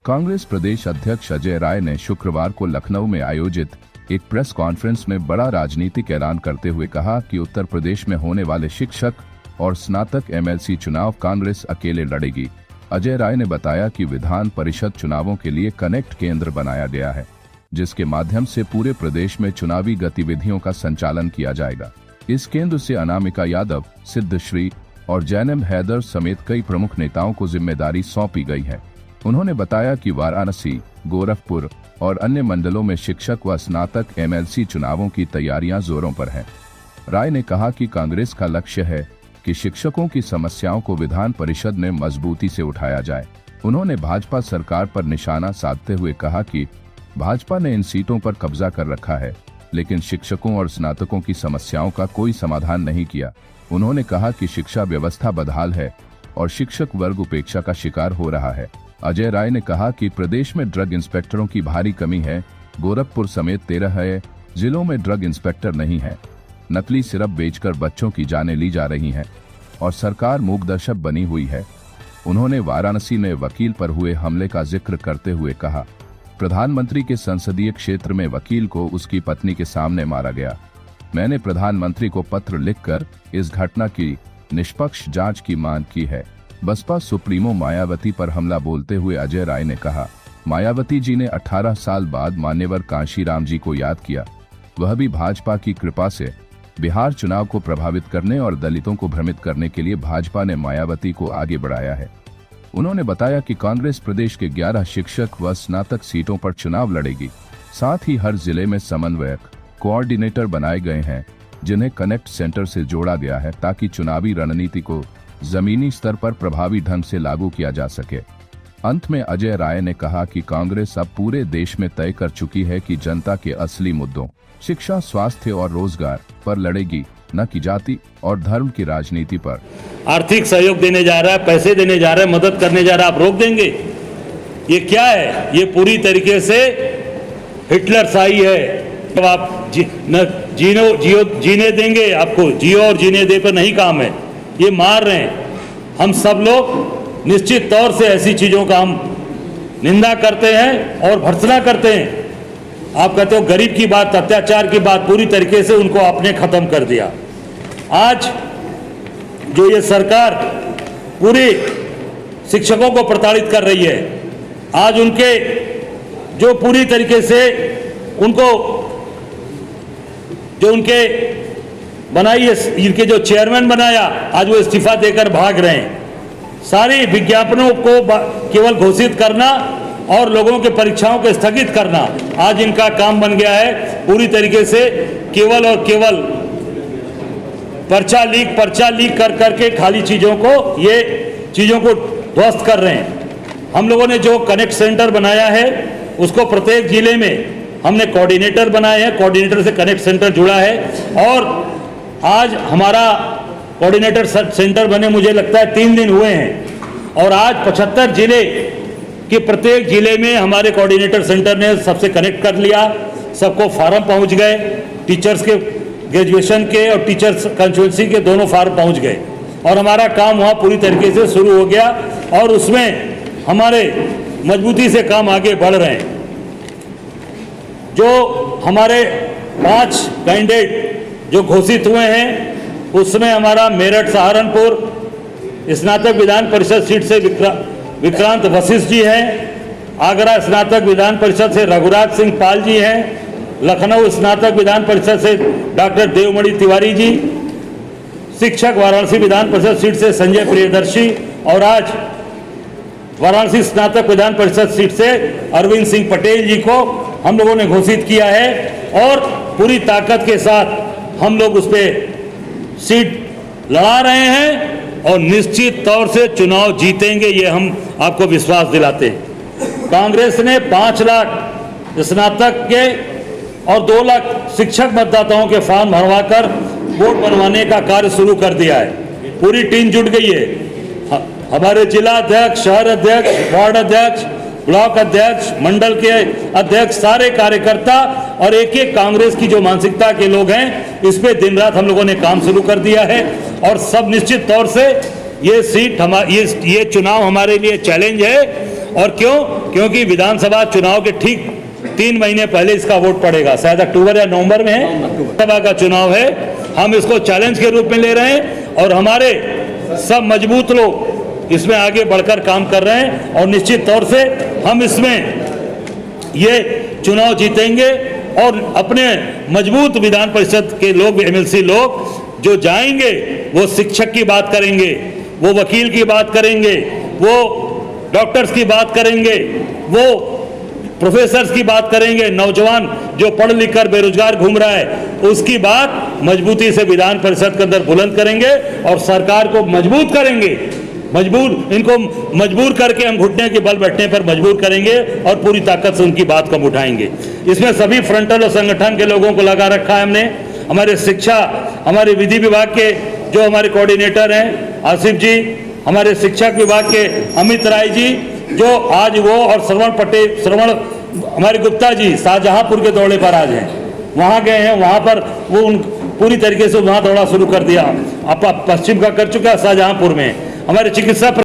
कांग्रेस प्रदेश अध्यक्ष अजय राय ने शुक्रवार को लखनऊ में आयोजित एक प्रेस कॉन्फ्रेंस में बड़ा राजनीतिक ऐलान करते हुए कहा कि उत्तर प्रदेश में होने वाले शिक्षक और स्नातक एमएलसी चुनाव कांग्रेस अकेले लड़ेगी। अजय राय ने बताया कि विधान परिषद चुनावों के लिए कनेक्ट केंद्र बनाया गया है, जिसके माध्यम से पूरे प्रदेश में चुनावी गतिविधियों का संचालन किया जाएगा। इस केंद्र से अनामिका यादव, सिद्धश्री और जैनब हैदर समेत कई प्रमुख नेताओं को जिम्मेदारी सौंपी गई है। उन्होंने बताया कि वाराणसी, गोरखपुर और अन्य मंडलों में शिक्षक व स्नातक एमएलसी चुनावों की तैयारियां जोरों पर हैं। राय ने कहा कि कांग्रेस का लक्ष्य है कि शिक्षकों की समस्याओं को विधान परिषद में मजबूती से उठाया जाए। उन्होंने भाजपा सरकार पर निशाना साधते हुए कहा कि भाजपा ने इन सीटों पर कब्जा कर रखा है, लेकिन शिक्षकों और स्नातकों की समस्याओं का कोई समाधान नहीं किया। उन्होंने कहा कि शिक्षा व्यवस्था बदहाल है और शिक्षक वर्ग उपेक्षा का शिकार हो रहा है। अजय राय ने कहा कि प्रदेश में ड्रग इंस्पेक्टरों की भारी कमी है। गोरखपुर समेत 13 जिलों में ड्रग इंस्पेक्टर नहीं है। नकली सिरप बेचकर बच्चों की जानें ली जा रही हैं और सरकार मूकदर्शक बनी हुई है। उन्होंने वाराणसी में वकील पर हुए हमले का जिक्र करते हुए कहा, प्रधानमंत्री के संसदीय क्षेत्र में वकील को उसकी पत्नी के सामने मारा गया। मैंने प्रधानमंत्री को पत्र लिखकर इस घटना की निष्पक्ष जांच की मांग की है। बसपा सुप्रीमो मायावती पर हमला बोलते हुए अजय राय ने कहा, मायावती जी ने 18 साल बाद मान्यवर कांशीराम जी को याद किया, वह भी भाजपा की कृपा से। बिहार चुनाव को प्रभावित करने और दलितों को भ्रमित करने के लिए भाजपा ने मायावती को आगे बढ़ाया है। उन्होंने बताया कि कांग्रेस प्रदेश के 11 शिक्षक व स्नातक सीटों पर चुनाव लड़ेगी। साथ ही हर जिले में समन्वयक, कोऑर्डिनेटर बनाए गए हैं, जिन्हें कनेक्ट सेंटर से जोड़ा गया है ताकि चुनावी रणनीति को जमीनी स्तर पर प्रभावी ढंग से लागू किया जा सके। अंत में अजय राय ने कहा कि कांग्रेस अब पूरे देश में तय कर चुकी है कि जनता के असली मुद्दों शिक्षा, स्वास्थ्य और रोजगार पर लड़ेगी, न कि जाति और धर्म की राजनीति पर। आर्थिक सहयोग देने जा रहा है, पैसे देने जा रहा है, मदद करने जा रहा है, आप रोक देंगे? ये क्या है? ये पूरी तरीके से हिटलरशाही है। तो आप जीने देंगे, आपको जियो और जीने दे पर नहीं काम है, ये मार रहे हैं। हम सब लोग निश्चित तौर से ऐसी चीजों का हम निंदा करते हैं और भर्त्सना करते हैं। आप कहते हो गरीब की बात, अत्याचार की बात, पूरी तरीके से उनको आपने खत्म कर दिया। आज जो ये सरकार पूरी शिक्षकों को प्रताड़ित कर रही है, आज उनके जो पूरी तरीके से उनको जो उनके बनाई है, इनके जो चेयरमैन बनाया, आज वो इस्तीफा देकर भाग रहे हैं। सारी विज्ञापनों को केवल घोषित करना और लोगों के परीक्षाओं को स्थगित करना आज इनका काम बन गया है। पूरी तरीके से केवल और केवल पर्चा लीक कर करके खाली चीजों को ध्वस्त कर रहे हैं। हम लोगों ने जो कनेक्ट सेंटर बनाया है, उसको प्रत्येक जिले में हमने कोऑर्डिनेटर बनाए हैं, कोऑर्डिनेटर से कनेक्ट सेंटर जुड़ा है और आज हमारा कोऑर्डिनेटर सेंटर बने मुझे लगता है 3 दिन हुए हैं और आज 75 जिले के प्रत्येक जिले में हमारे कोऑर्डिनेटर सेंटर ने सबसे कनेक्ट कर लिया। सबको फार्म पहुंच गए, टीचर्स के ग्रेजुएशन के और टीचर्स कंसल्टेंसी के दोनों फार्म पहुंच गए और हमारा काम वहाँ पूरी तरीके से शुरू हो गया और उसमें हमारे मजबूती से काम आगे बढ़ रहे हैं। जो हमारे 5 कैंडिडेट जो घोषित हुए हैं, उसमें हमारा मेरठ सहारनपुर स्नातक विधान परिषद सीट से विक्रांत वशिष्ठ जी हैं, आगरा स्नातक विधान परिषद से रघुराज सिंह पाल जी हैं, लखनऊ स्नातक विधान परिषद से डॉक्टर देवमणि तिवारी जी, शिक्षक वाराणसी विधान परिषद सीट से संजय प्रियदर्शी और आज वाराणसी स्नातक विधान परिषद सीट से अरविंद सिंह पटेल जी को हम लोगों ने घोषित किया है और पूरी ताकत के साथ हम लोग उस पर सीट लड़ा रहे हैं और निश्चित तौर से चुनाव जीतेंगे, ये हम आपको विश्वास दिलाते हैं। कांग्रेस ने 5 लाख स्नातक के और 2 लाख शिक्षक मतदाताओं के फॉर्म भरवाकर वोट बनवाने का कार्य शुरू कर दिया है। पूरी टीम जुट गई है। हमारे जिला अध्यक्ष, शहर अध्यक्ष, वार्ड अध्यक्ष, ब्लॉक अध्यक्ष, मंडल के अध्यक्ष, सारे कार्यकर्ता और एक कांग्रेस की जो मानसिकता के लोग हैं, इस पे दिन रात हम लोगों ने काम शुरू कर दिया है और सब निश्चित तौर से ये चुनाव हमारे लिए चैलेंज है और क्यों? क्योंकि विधानसभा चुनाव के ठीक 3 महीने पहले इसका वोट पड़ेगा, शायद अक्टूबर या नवंबर में है सभा का चुनाव है। हम इसको चैलेंज के रूप में ले रहे हैं और हमारे सब मजबूत लोग इसमें आगे बढ़कर काम कर रहे हैं और निश्चित तौर से हम इसमें ये चुनाव जीतेंगे और अपने मजबूत विधान परिषद के लोग, एमएलसी लोग जो जाएंगे वो शिक्षक की बात करेंगे, वो वकील की बात करेंगे, वो डॉक्टर्स की बात करेंगे, वो प्रोफेसर्स की बात करेंगे, नौजवान जो पढ़ लिख कर बेरोजगार घूम रहा है उसकी बात मजबूती से विधान परिषद के अंदर बुलंद करेंगे और सरकार को मजबूत करेंगे। इनको मजबूर करके हम घुटने के बल बैठने पर मजबूर करेंगे और पूरी ताकत से उनकी बात को हम उठाएंगे। इसमें सभी फ्रंटल और संगठन के लोगों को लगा रखा है हमने। हमारे शिक्षा, हमारे विधि विभाग के जो हमारे कोऑर्डिनेटर हैं आसिफ जी, हमारे शिक्षक विभाग के अमित राय जी जो आज वो, और श्रवण हमारे गुप्ता जी शाहजहांपुर के दौरे पर आज हैं, वहाँ गए हैं, वहाँ पर वो पूरी तरीके से वहाँ दौड़ा शुरू कर दिया। आप पश्चिम का कर चुका है, शाहजहांपुर में हमारे चिकित्सा